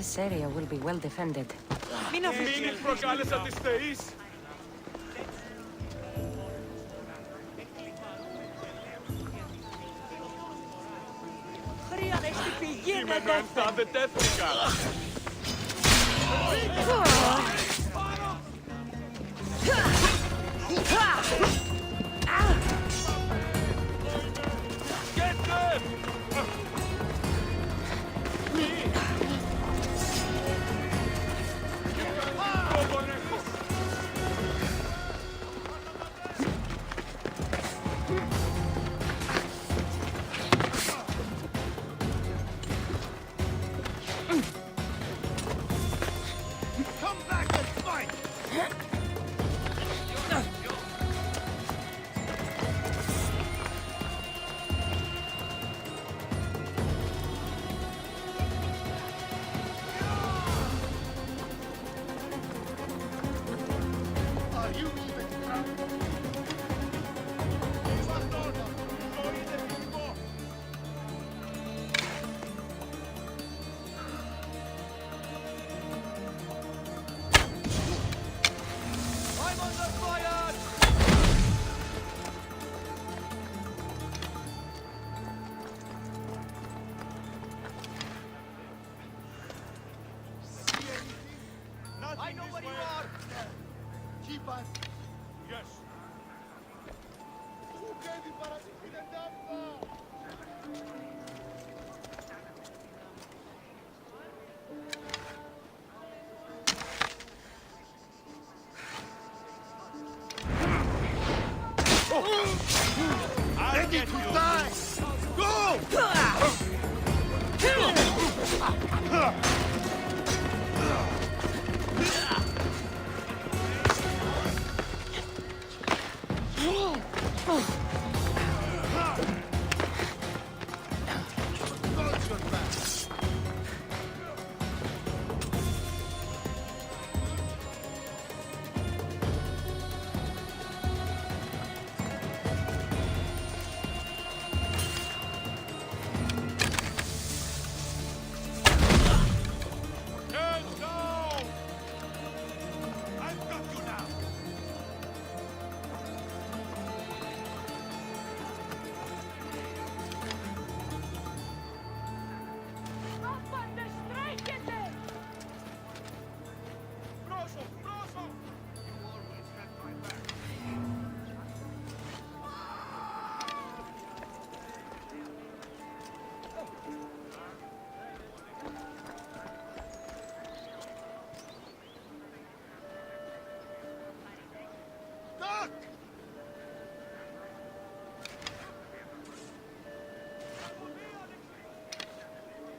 This area will be well defended. Μην προκάλεσα τις θεείς! Σήμερα δεν τέθηκα! I know where you are! Keep us! Yes. I'll get you! Go!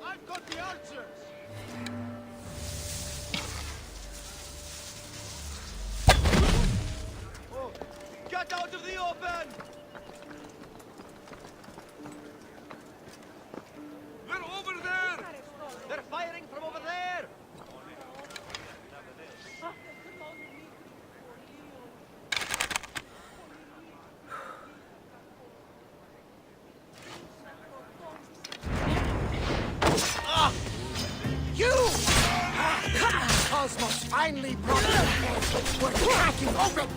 I've got the archers! Oh, get out of the open! They're over there! They're firing from over there! Cosmos finally brought it. We're cracking open!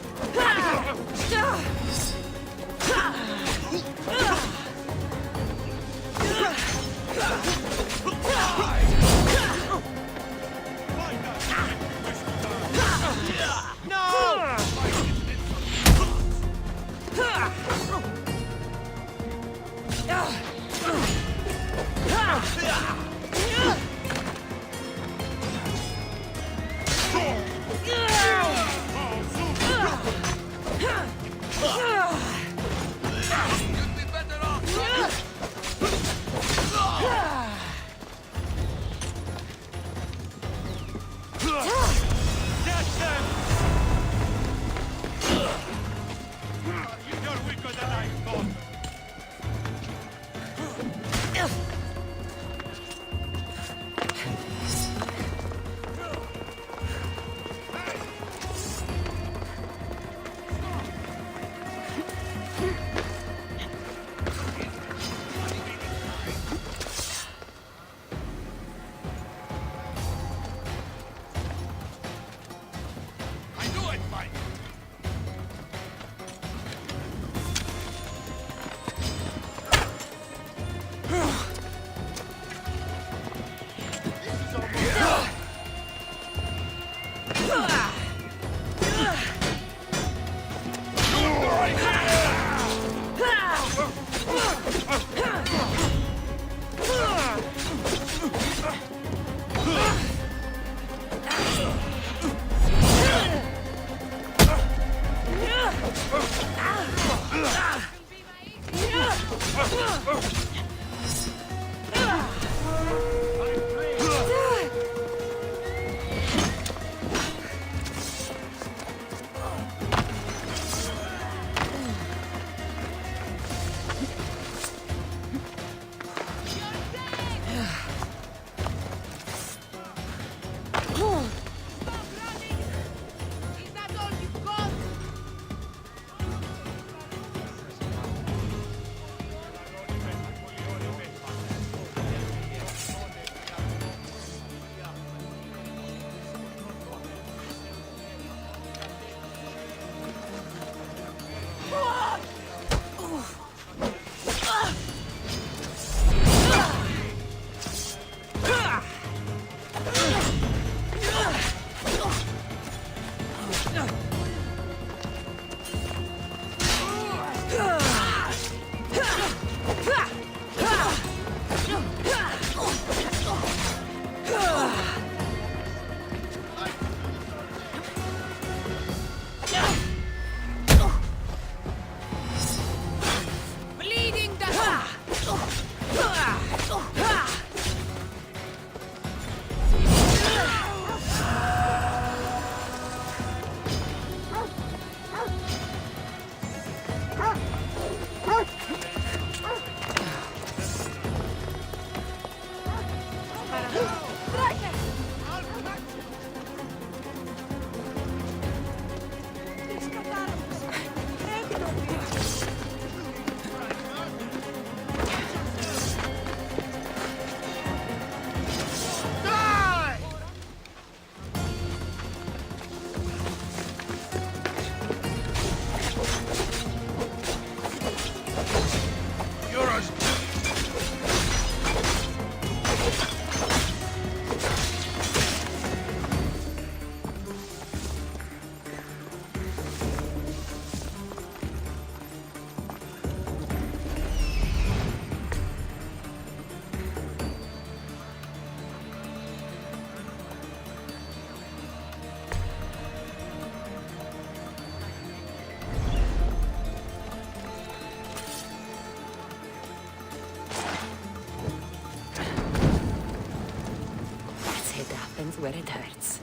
Where it hurts.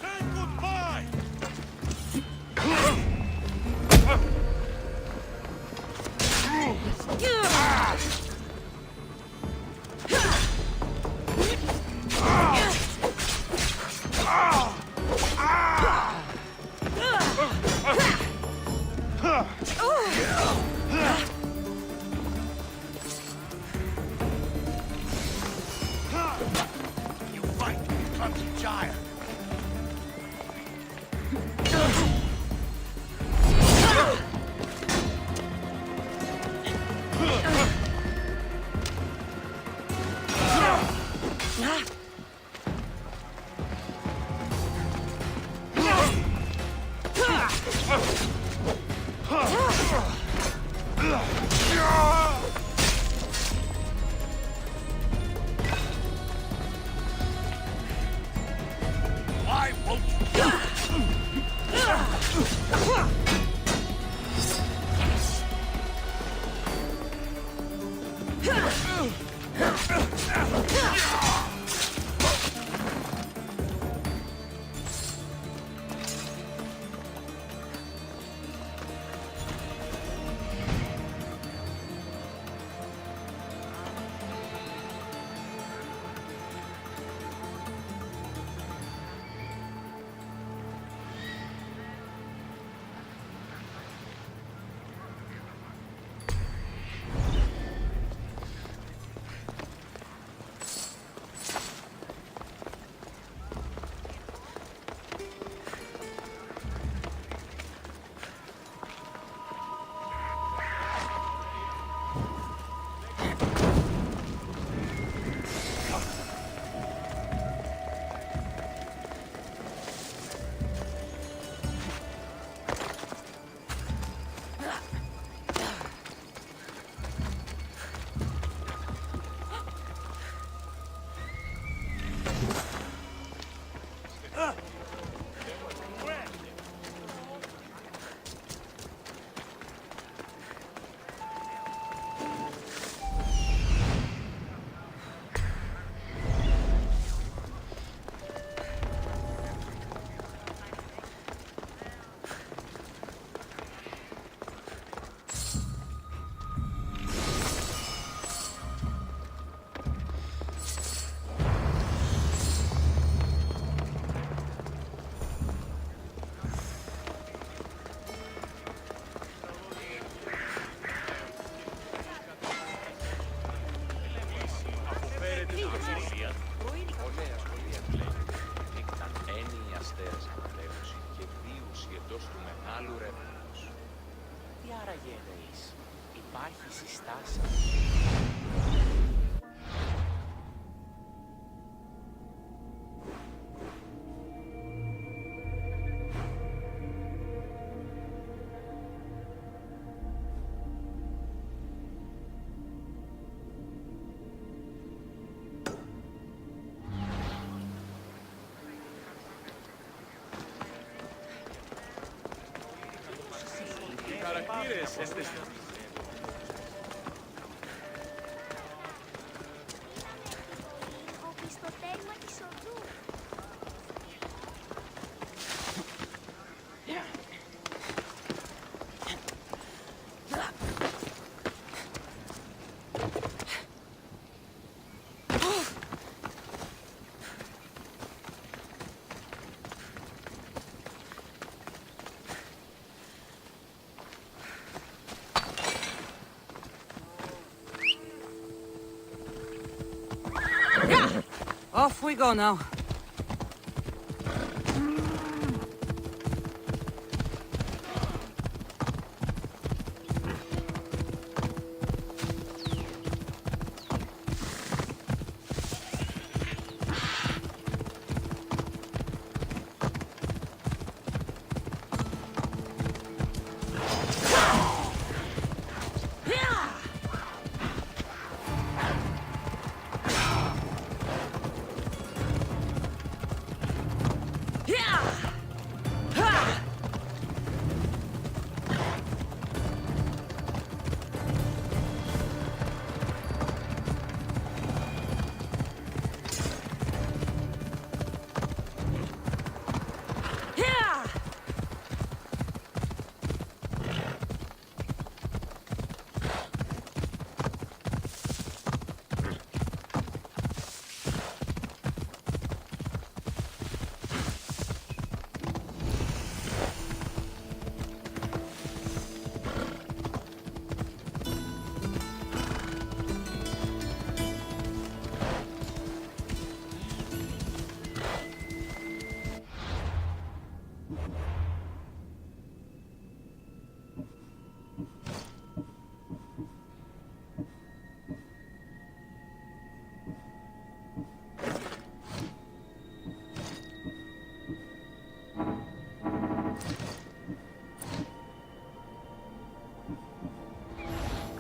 Say goodbye! You fight, you clumsy giant! Why won't εννοείς? Υπάρχει συστάση. Οι χαρακτήρες έστεσαν. Οπισθοτέρημα της οδού. Off we go now.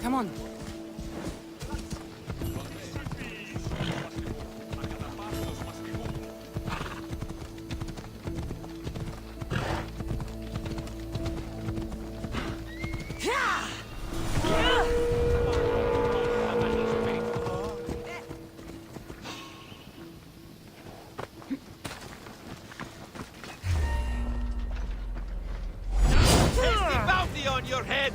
Come on. Tasty bounty on your head!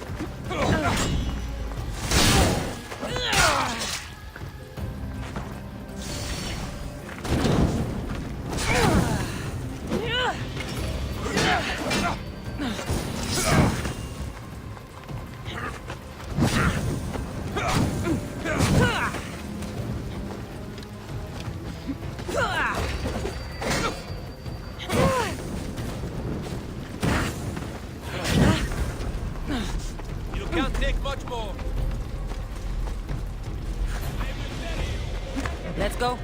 You can't take much more. Let's go.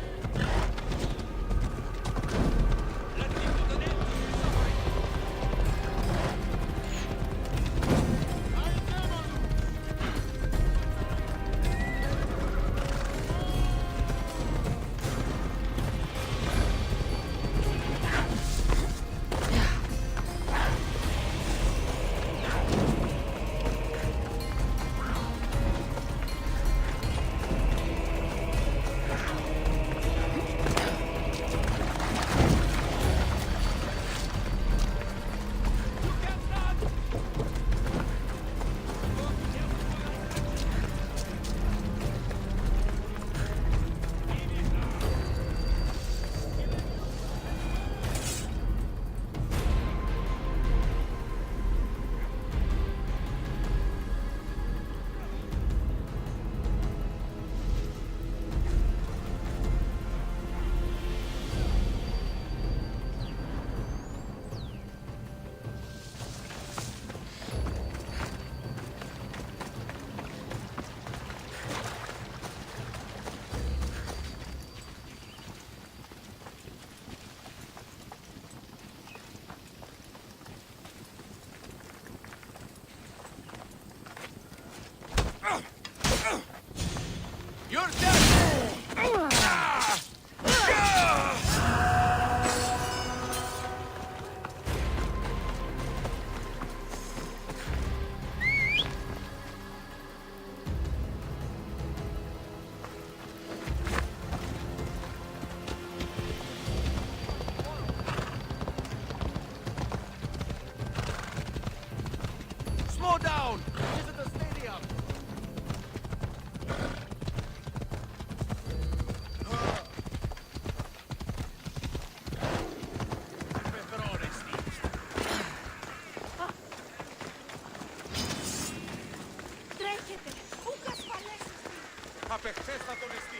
παιχτές θα τον εστί.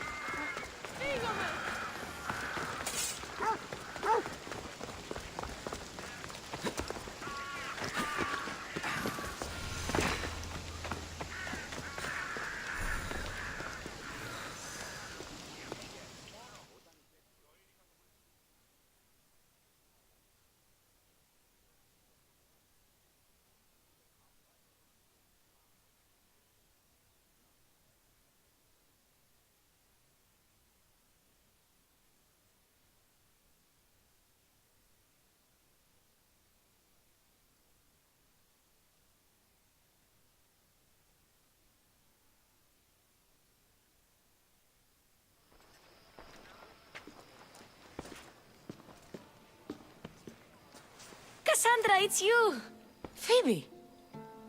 Cassandra, it's you! Phoebe,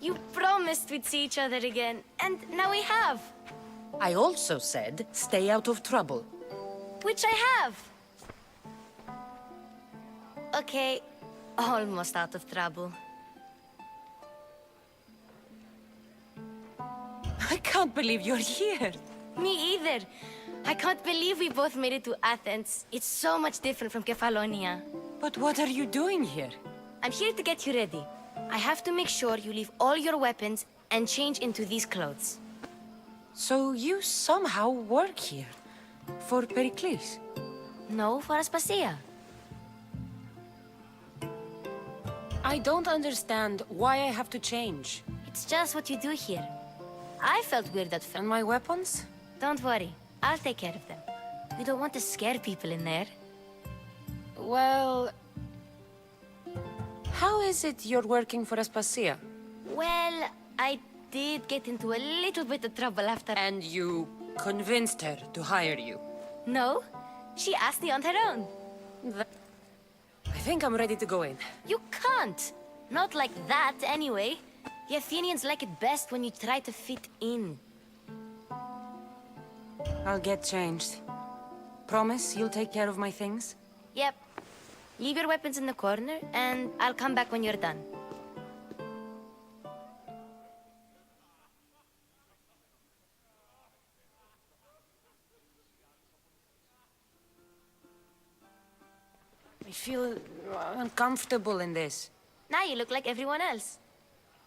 You promised we'd see each other again, and now we have. I also said stay out of trouble. Which I have. Okay, almost out of trouble. I can't believe you're here. Me either. I can't believe we both made it to Athens. It's so much different from Kefalonia. But what are you doing here? I'm here to get you ready. I have to make sure you leave all your weapons and change into these clothes. So you somehow work here? For Pericles? No, for Aspasia. I don't understand why I have to change. It's just what you do here. I felt weird at first. And my weapons? Don't worry, I'll take care of them. We don't want to scare people in there. Well... How is it you're working for Aspasia? Well, I did get into a little bit of trouble after... And you convinced her to hire you? No, she asked me on her own. I think I'm ready to go in. You can't. Not like that, anyway. The Athenians like it best when you try to fit in. I'll get changed. Promise you'll take care of my things? Yep. Leave your weapons in the corner, and I'll come back when you're done. I feel uncomfortable in this. Now you look like everyone else.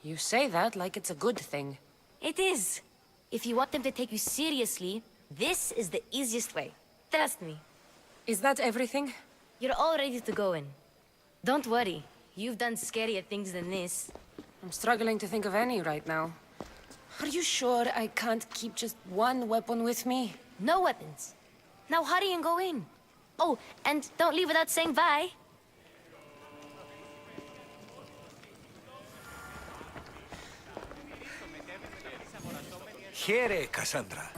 You say that like it's a good thing. It is. If you want them to take you seriously, this is the easiest way. Trust me. Is that everything? You're all ready to go in. Don't worry. You've done scarier things than this. I'm struggling to think of any right now. Are you sure I can't keep just one weapon with me? No weapons. Now hurry and go in. Oh, and don't leave without saying bye. Here, Cassandra.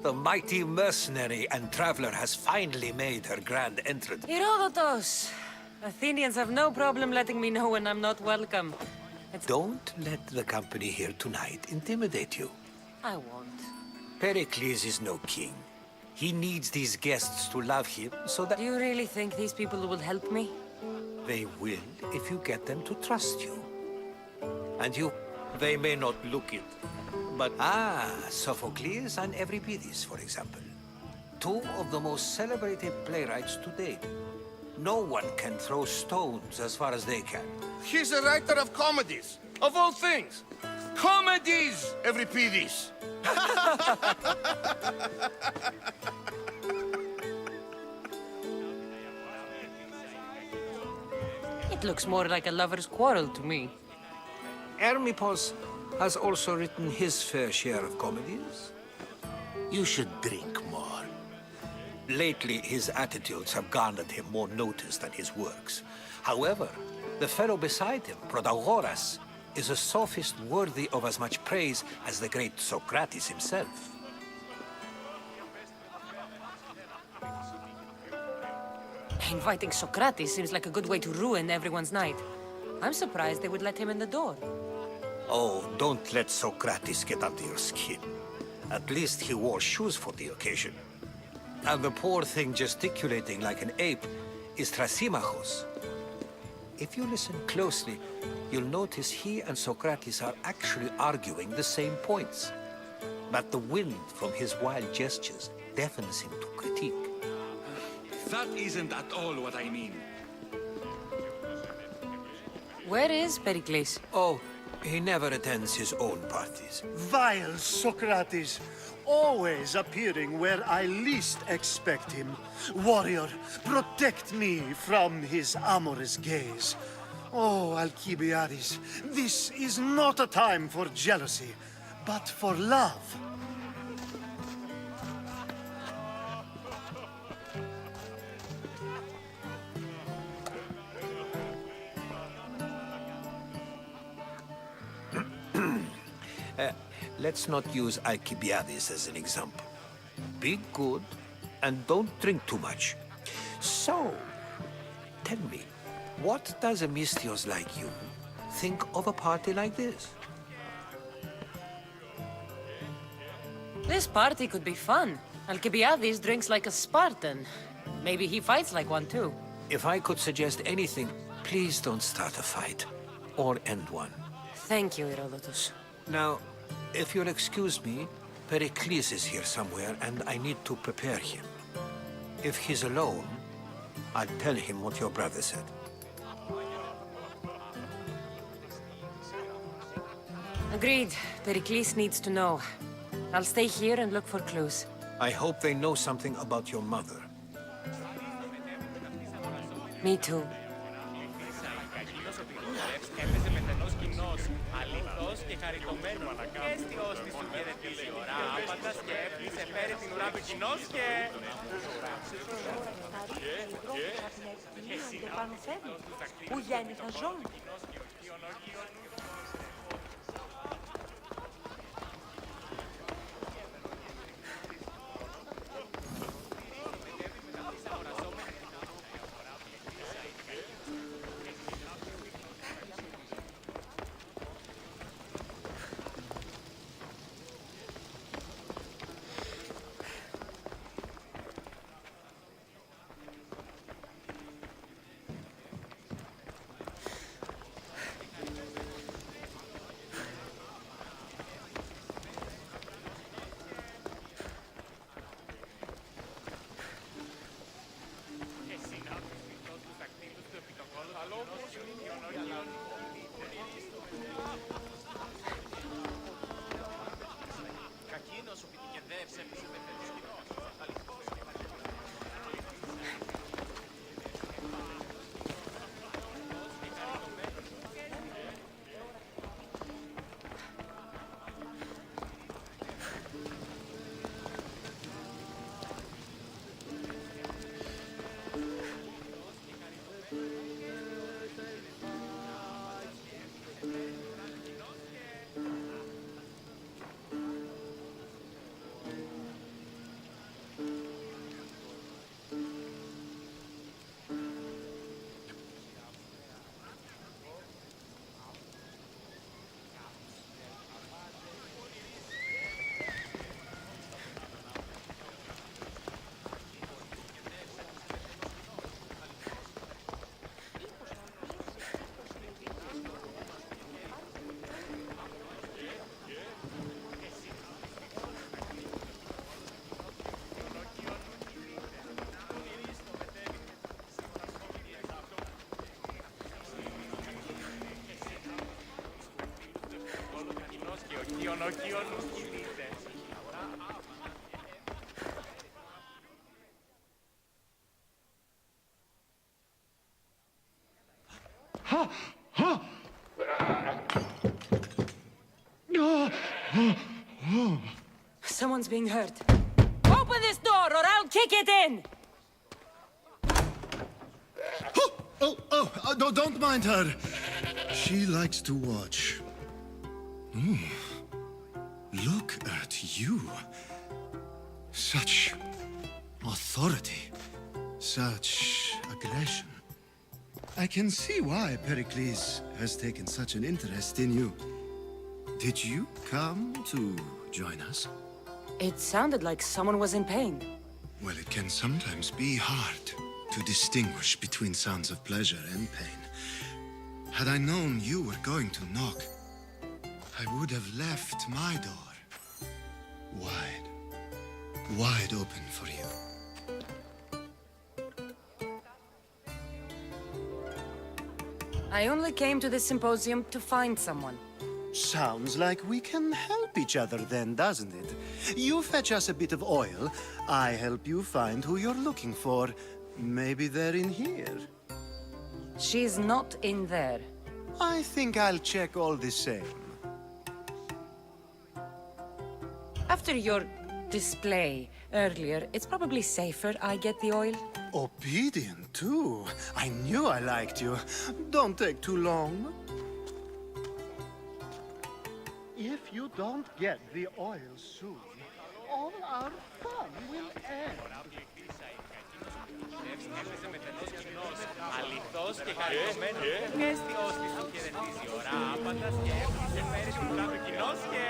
The mighty mercenary and traveler has finally made her grand entrance. Herodotus! Athenians have no problem letting me know when I'm not welcome. Don't let the company here tonight intimidate you. I won't. Pericles is no king. He needs these guests to love him so that Do you really think these people will help me? they will if you get them to trust you. And they may not look it. But Sophocles and Euripides, for example. Two of the most celebrated playwrights to date. No one can throw stones as far as they can. He's a writer of comedies, of all things. Comedies, Euripides. It looks more like a lover's quarrel to me. Hermippos has also written his fair share of comedies. You should drink more. Lately, his attitudes have garnered him more notice than his works. However, the fellow beside him, Protagoras, is a sophist worthy of as much praise as the great Socrates himself. Inviting Socrates seems like a good way to ruin everyone's night. I'm surprised they would let him in the door. Oh, don't let Socrates get under your skin. At least he wore shoes for the occasion. And the poor thing gesticulating like an ape is Thrasymachos. If you listen closely, you'll notice he and Socrates are actually arguing the same points. but the wind from his wild gestures deafens him to critique. That isn't at all what I mean. Where is Pericles? Oh, he never attends his own parties. Vile Socrates, always appearing where I least expect him. Warrior, protect me from his amorous gaze. Oh, Alcibiades, this is not a time for jealousy, but for love. Let's not use Alcibiades as an example. Be good and don't drink too much. So, tell me, what does a Mystios like you think of a party like this? This party could be fun. Alcibiades drinks like a Spartan. Maybe he fights like one too. If I could suggest anything, please don't start a fight or end one. Thank you, Herodotus. Now, if you'll excuse me, Pericles is here somewhere and I need to prepare him. If he's alone, I'll tell him what your brother said. Agreed. Pericles needs to know. I'll stay here and look for clues. I hope they know something about your mother. Me too. Έπαιζε με στενός κοινός, αληθώς και χαριτωμένο. Έστιος της του χαιρετήσει ώρα, άπαντας και έπλησε πέρι την ουρά του κοινός και... Που γέννητα ζών. Someone's being hurt. Open this door or I'll kick it in! No, don't mind her. She likes to watch. Look at you. Such authority. Such aggression. I can see why Pericles has taken such an interest in you. Did you come to join us? It sounded like someone was in pain. Well, it can sometimes be hard to distinguish between sounds of pleasure and pain. Had I known you were going to knock, I would have left my door wide, wide open for you. I only came to this symposium to find someone. Sounds like we can help each other then, doesn't it? You fetch us a bit of oil, I help you find who you're looking for. Maybe they're in here. She's not in there. I think I'll check all the same. After your display earlier, it's probably safer I get the oil. Obedient, too. I knew I liked you. Don't take too long. If you don't get the oil soon, all our fun will end. Έπεσε μετενός κοινός, αληθώς και χαριτωμένος. Έστι ώστις του χαιρετίζει ώρα άπαντας και έπλησε μέρη του κάτω κοινός και...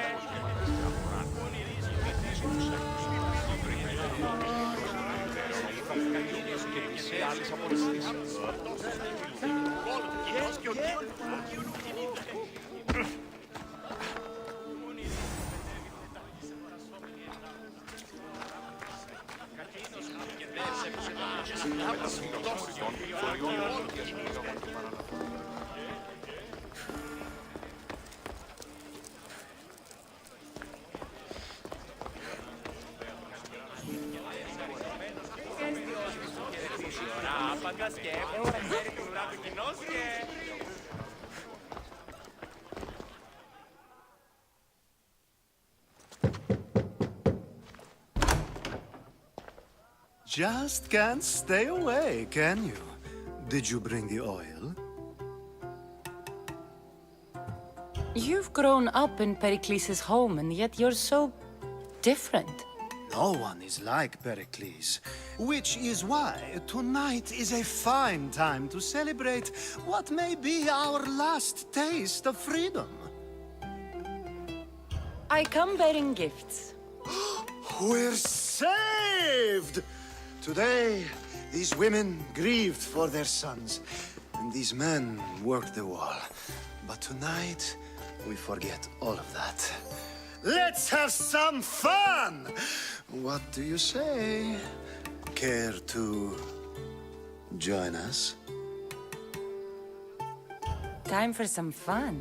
Άπαντας και έπλησε μέρη του κάτω κοινός και... Just can't stay away, can you? Did you bring the oil? You've grown up in Pericles' home, and yet you're so different. No one is like Pericles, which is why tonight is a fine time to celebrate what may be our last taste of freedom. I come bearing gifts. We're saved! Today, these women grieved for their sons, and these men worked the wall. But tonight, we forget all of that. Let's have some fun! What do you say? Care to join us? Time for some fun.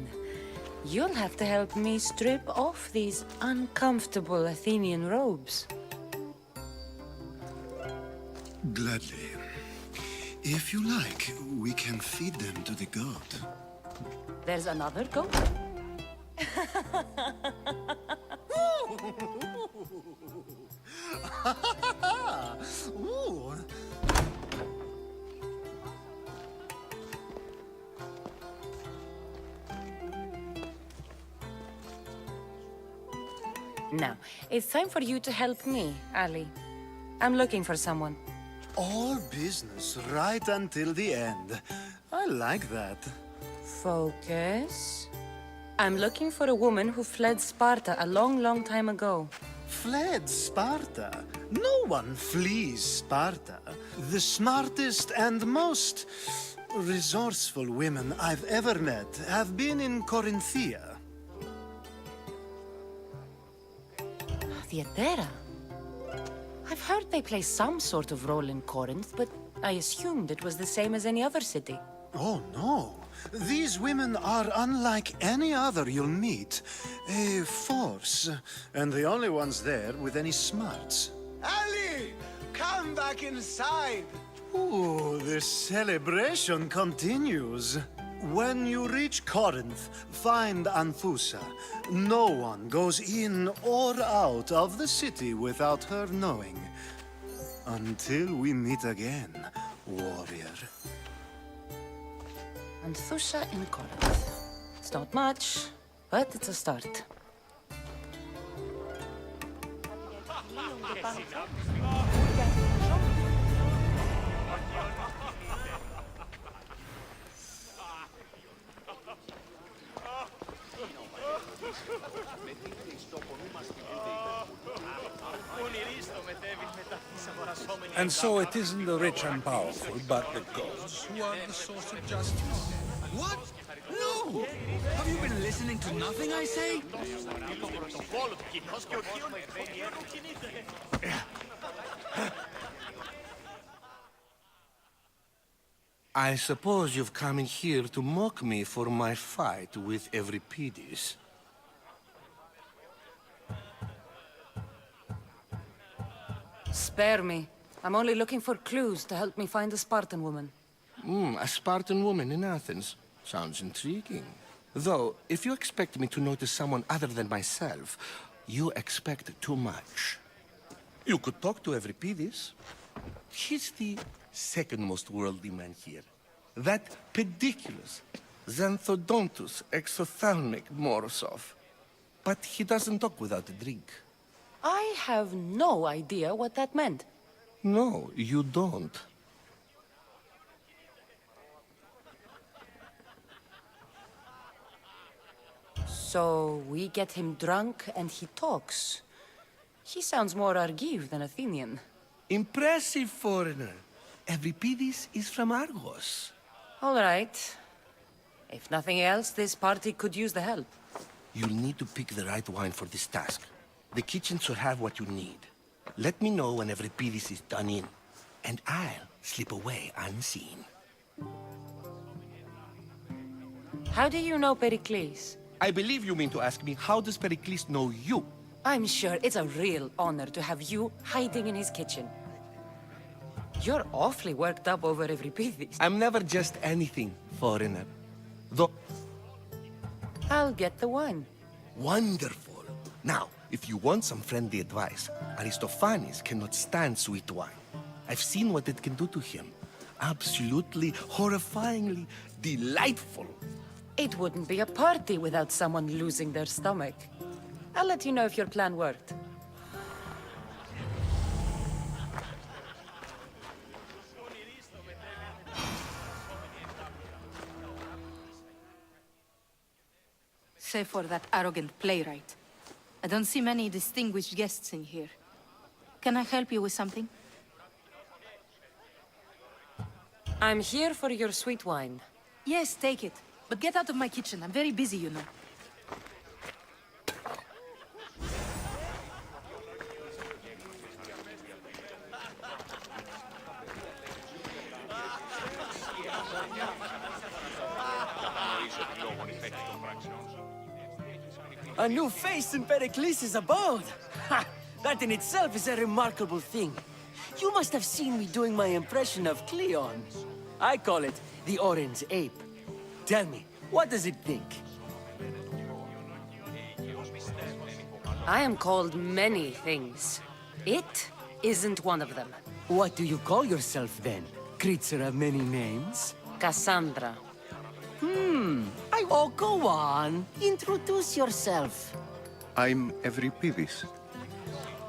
You'll have to help me strip off these uncomfortable Athenian robes. Gladly. If you like, we can feed them to the goat. There's another goat? Ooh. Now, it's time for you to help me, Ali. I'm looking for someone. All business right until the end. I like that. Focus. I'm looking for a woman who fled Sparta a long, long time ago. Fled Sparta? No one flees Sparta. The smartest and most resourceful women I've ever met have been in Corinthia. Theatera? I've heard they play some sort of role in Corinth, but I assumed it was the same as any other city. Oh, no. These women are unlike any other you'll meet. A force, and the only ones there with any smarts. Ali! Come back inside! Ooh, the celebration continues. When you reach Corinth, find Anthusa. No one goes in or out of the city without her knowing. Until we meet again, warrior. Anthusa in Corinth. It's not much, but it's a start. And so it isn't the rich and powerful, but the gods who are the source of justice. What? No! Have you been listening to nothing I say? I suppose you've come in here to mock me for my fight with Euripides. Spare me. I'm only looking for clues to help me find a Spartan woman. A Spartan woman in Athens. Sounds intriguing. Though, if you expect me to notice someone other than myself, you expect too much. You could talk to Euripides. He's the second most worldly man here. That pediculous, xanthodontus exophthalmic Morosov. But he doesn't talk without a drink. I have no idea what that meant. No, you don't. So we get him drunk and he talks. He sounds more Argive than Athenian. Impressive, foreigner. Euripides is from Argos. All right. If nothing else, this party could use the help. You'll need to pick the right wine for this task. The kitchen should have what you need. Let me know when Euripides is done in, and I'll slip away unseen. How do you know Pericles? I believe you mean to ask me, how does Pericles know you? I'm sure it's a real honor to have you hiding in his kitchen. You're awfully worked up over Euripides. I'm never just anything, foreigner. Though... I'll get the wine. Wonderful. Now, if you want some friendly advice, Aristophanes cannot stand sweet wine. I've seen what it can do to him. Absolutely, horrifyingly delightful. It wouldn't be a party without someone losing their stomach. I'll let you know if your plan worked. Save for that arrogant playwright. I don't see many distinguished guests in here. Can I help you with something? I'm here for your sweet wine. Yes, take it. But get out of my kitchen. I'm very busy, you know. A new face in Pericles' abode! Ha! That in itself is a remarkable thing. You must have seen me doing my impression of Cleon. I call it the Orange Ape. Tell me, what does it think? I am called many things. It isn't one of them. What do you call yourself then? Creature of many names? Cassandra. Oh, go on. Introduce yourself. I'm Euripides.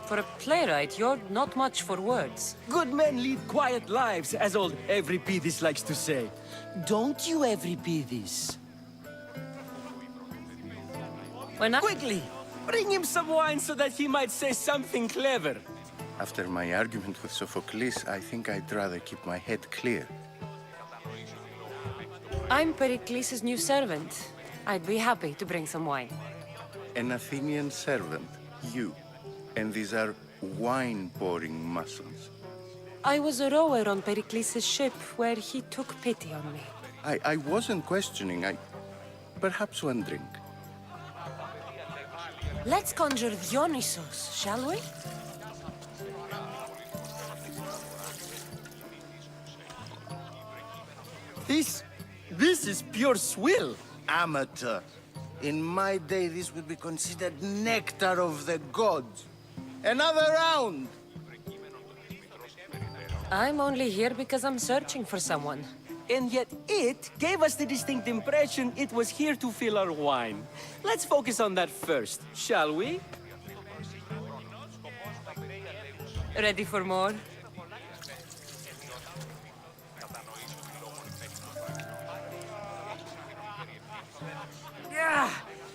For a playwright, you're not much for words. Good men lead quiet lives, as old Euripides likes to say. Don't you, Euripides? Quickly! Bring him some wine so that he might say something clever. After my argument with Sophocles, I think I'd rather keep my head clear. I'm Pericles' new servant. I'd be happy to bring some wine. An Athenian servant, you. And these are wine-pouring muscles. I was a rower on Pericles' ship where he took pity on me. I wasn't questioning. Perhaps one drink. Let's conjure Dionysos, shall we? This is pure swill. Amateur. In my day, this would be considered nectar of the gods. Another round! I'm only here because I'm searching for someone. And yet it gave us the distinct impression it was here to fill our wine. Let's focus on that first, shall we? Ready for more?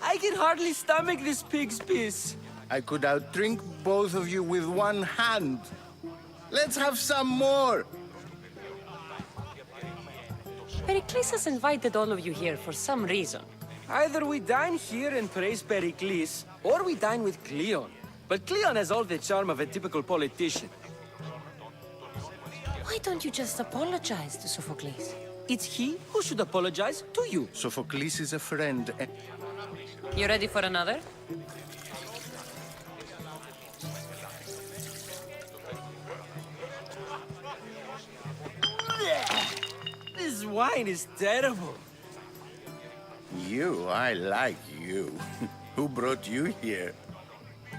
I can hardly stomach this pig's piss. I could outdrink both of you with one hand. Let's have some more! Pericles has invited all of you here for some reason. Either we dine here and praise Pericles, or we dine with Cleon. But Cleon has all the charm of a typical politician. Why don't you just apologize to Sophocles? It's he who should apologize to you. Sophocles is a friend. You ready for another? This wine is terrible. I like you. Who brought you here?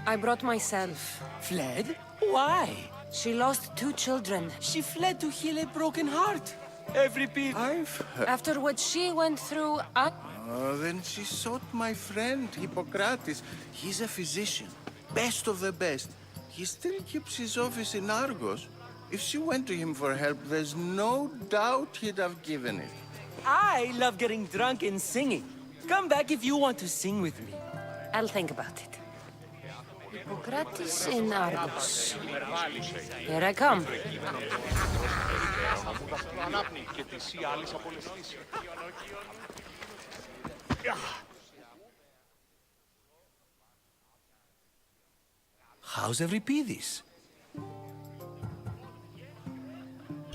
I brought myself. Fled? Why? She lost 2 children. She fled to heal a broken heart. Every bit. After what she went through, Oh, then she sought my friend, Hippocrates. He's a physician, best of the best. He still keeps his office in Argos. If she went to him for help, there's no doubt he'd have given it. I love getting drunk and singing. Come back if you want to sing with me. I'll think about it. Hippocrates in Argos. Here I come. How's Euripides?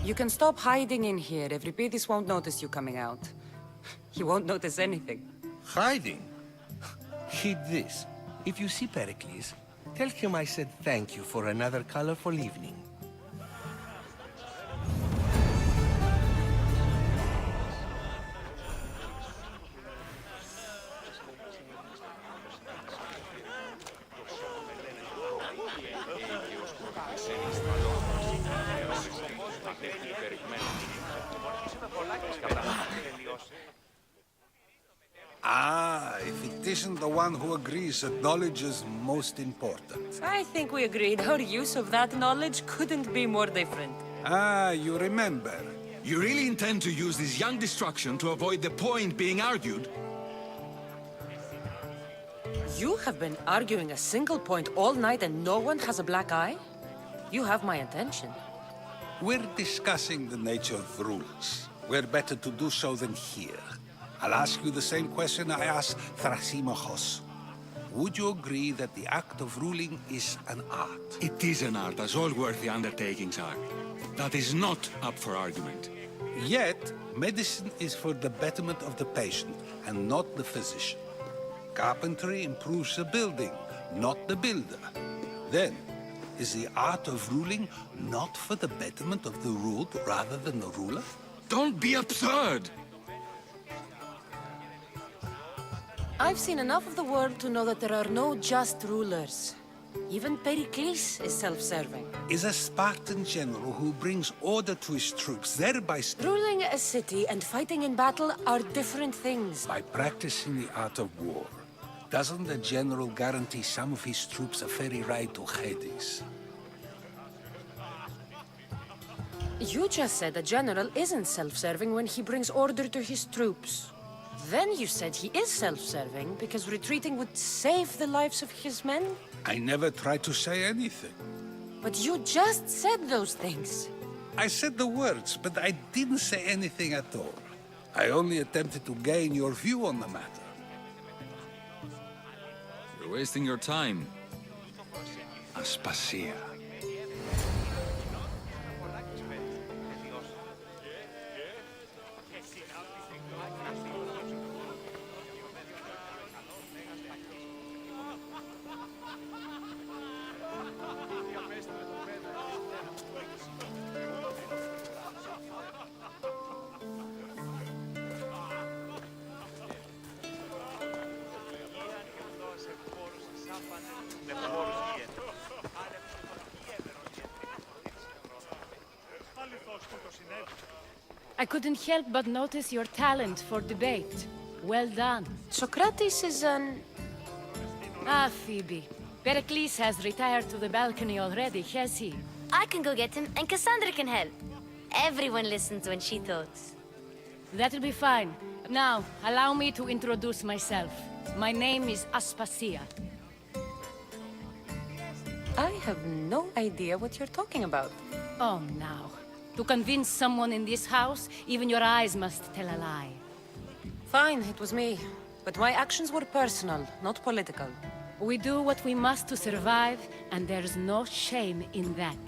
You can stop hiding in here. Euripides won't notice you coming out. He won't notice anything. Hiding? Heed this. If you see Pericles, tell him I said thank you for another colorful evening. If it isn't the one who agrees that knowledge is most important. I think we agreed our use of that knowledge couldn't be more different. You remember. You really intend to use this young destruction to avoid the point being argued? You have been arguing a single point all night and no one has a black eye? You have my attention. We're discussing the nature of rules. We're better to do so than here. I'll ask you the same question I asked Thrasymachos. Would you agree that the act of ruling is an art? It is an art, as all worthy undertakings are. That is not up for argument. Yet, medicine is for the betterment of the patient and not the physician. Carpentry improves the building, not the builder. Then, is the art of ruling not for the betterment of the ruled rather than the ruler? Don't be absurd! I've seen enough of the world to know that there are no just rulers. Even Pericles is self-serving. Is a Spartan general who brings order to his troops, thereby... Ruling a city and fighting in battle are different things. By practicing the art of war, doesn't the general guarantee some of his troops a ferry ride to Hades? You just said a general isn't self-serving when he brings order to his troops. Then you said he is self-serving because retreating would save the lives of his men? I never tried to say anything. But you just said those things. I said the words, but I didn't say anything at all. I only attempted to gain your view on the matter. You're wasting your time. Aspasia. I couldn't help but notice your talent for debate. Well done. Socrates is an... Ah, Phoebe. Pericles has retired to the balcony already, has he? I can go get him, and Cassandra can help. Everyone listens when she talks. That'll be fine. Now, allow me to introduce myself. My name is Aspasia. I have no idea what you're talking about. Oh, now. To convince someone in this house, even your eyes must tell a lie. Fine, it was me. But my actions were personal, not political. We do what we must to survive, and there's no shame in that.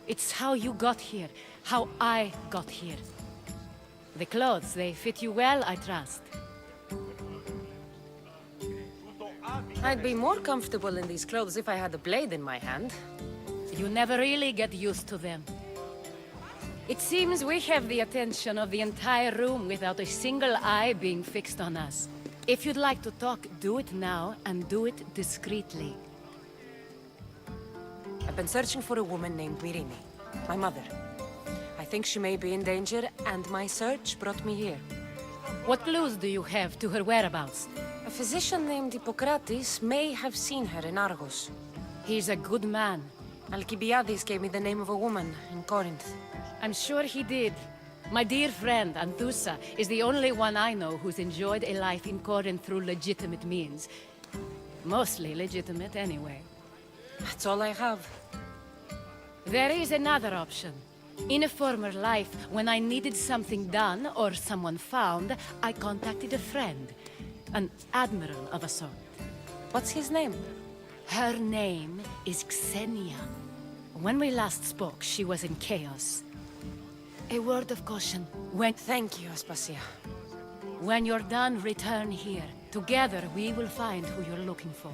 It's how you got here, how I got here. The clothes, they fit you well, I trust. I'd be more comfortable in these clothes if I had a blade in my hand. You never really get used to them. It seems we have the attention of the entire room without a single eye being fixed on us. If you'd like to talk, do it now, and do it discreetly. I've been searching for a woman named Mirini, my mother. I think she may be in danger, and my search brought me here. What clues do you have to her whereabouts? A physician named Hippocrates may have seen her in Argos. He's a good man. Alcibiades gave me the name of a woman in Corinth. I'm sure he did. My dear friend, Anthusa, is the only one I know who's enjoyed a life in Corinth through legitimate means. Mostly legitimate, anyway. That's all I have. There is another option. In a former life, when I needed something done or someone found, I contacted a friend. An admiral of a sort. What's his name? Her name is Xenia. When we last spoke, she was in chaos. A word of caution. Thank you, Aspasia. When you're done, return here. Together, we will find who you're looking for.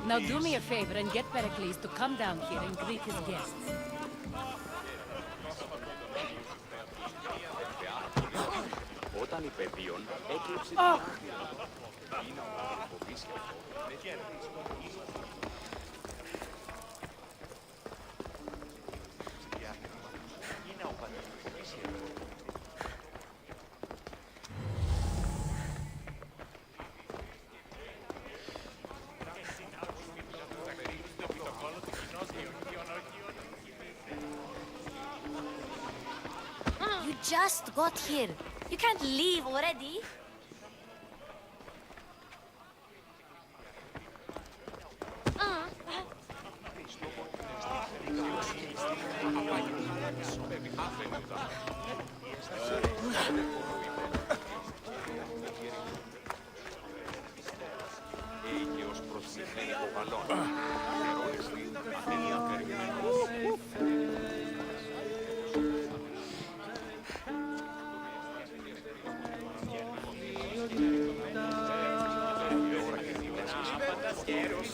Now do me a favor and get Pericles to come down here and greet his guests. You just got here. You can't leave already.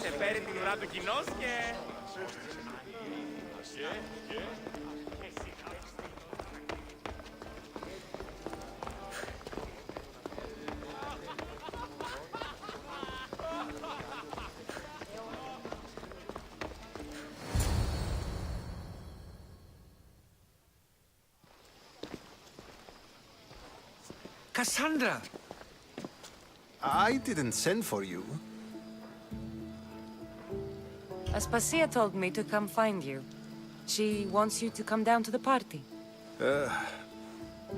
Σε φέρει την ουρά του κοινός και... Cassandra! I didn't send for you. Aspasia told me to come find you. She wants you to come down to the party.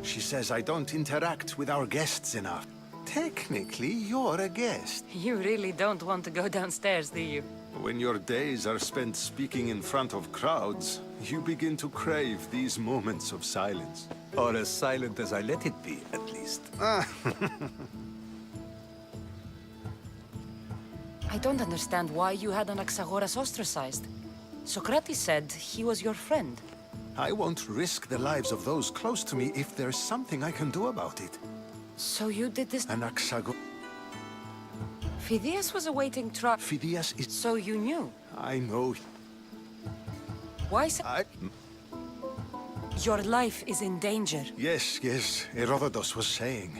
She says I don't interact with our guests enough. Technically, you're a guest. You really don't want to go downstairs, do you? When your days are spent speaking in front of crowds, you begin to crave these moments of silence. Or as silent as I let it be, at least. I don't understand why you had Anaxagoras ostracized. Socrates said he was your friend. I won't risk the lives of those close to me if there's something I can do about it. So you did this... Anaxagoras... Phidias was awaiting trial... Phidias is... So you knew? I know. Why Your life is in danger. Yes, Herodotus was saying.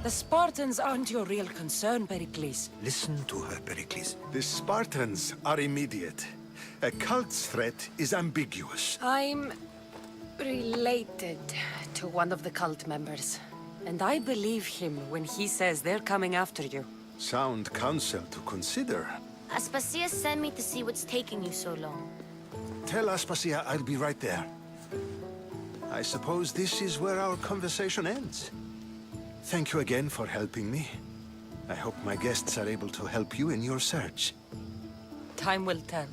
The Spartans aren't your real concern, Pericles. Listen to her, Pericles. The Spartans are immediate. A cult's threat is ambiguous. I'm related to one of the cult members. And I believe him when he says they're coming after you. Sound counsel to consider. Aspasia sent me to see what's taking you so long. Tell Aspasia I'll be right there. I suppose this is where our conversation ends. Thank you again for helping me. I hope my guests are able to help you in your search. Time will tell.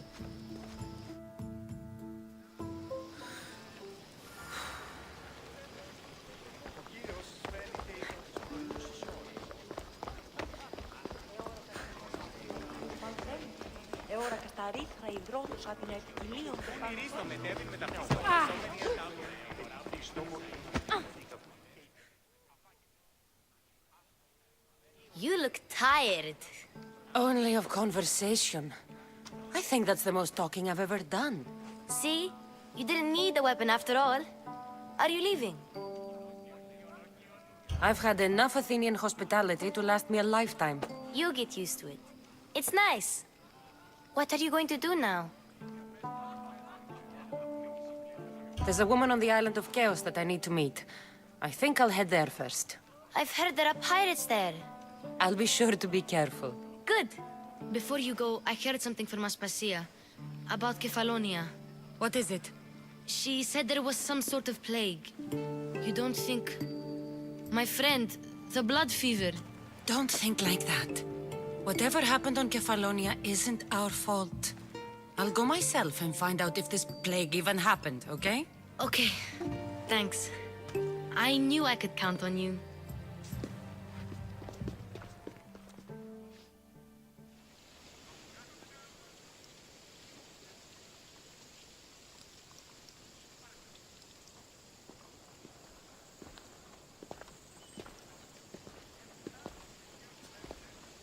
τα ρήθρα υδρότους από την ευκυλίων του You look tired. Only of conversation. I think that's the most talking I've ever done. See? You didn't need the weapon after all. Are you leaving? I've had enough Athenian hospitality to last me a lifetime. You get used to it. It's nice. What are you going to do now? There's a woman on the island of Chaos that I need to meet. I think I'll head there first. I've heard there are pirates there. I'll be sure to be careful. Good. Before you go, I heard something from Aspasia about Kefalonia. What is it? She said there was some sort of plague. You don't think... My friend, the blood fever. Don't think like that. Whatever happened on Kefalonia isn't our fault. I'll go myself and find out if this plague even happened, okay? Okay. Thanks. I knew I could count on you.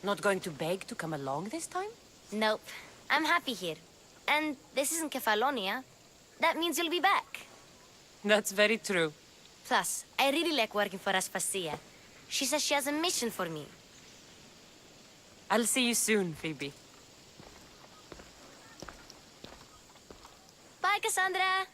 Not going to beg to come along this time? Nope. I'm happy here. And this isn't Kefalonia. That means you'll be back. That's very true. Plus, I really like working for Aspasia. She says she has a mission for me. I'll see you soon, Phoebe. Bye, Cassandra!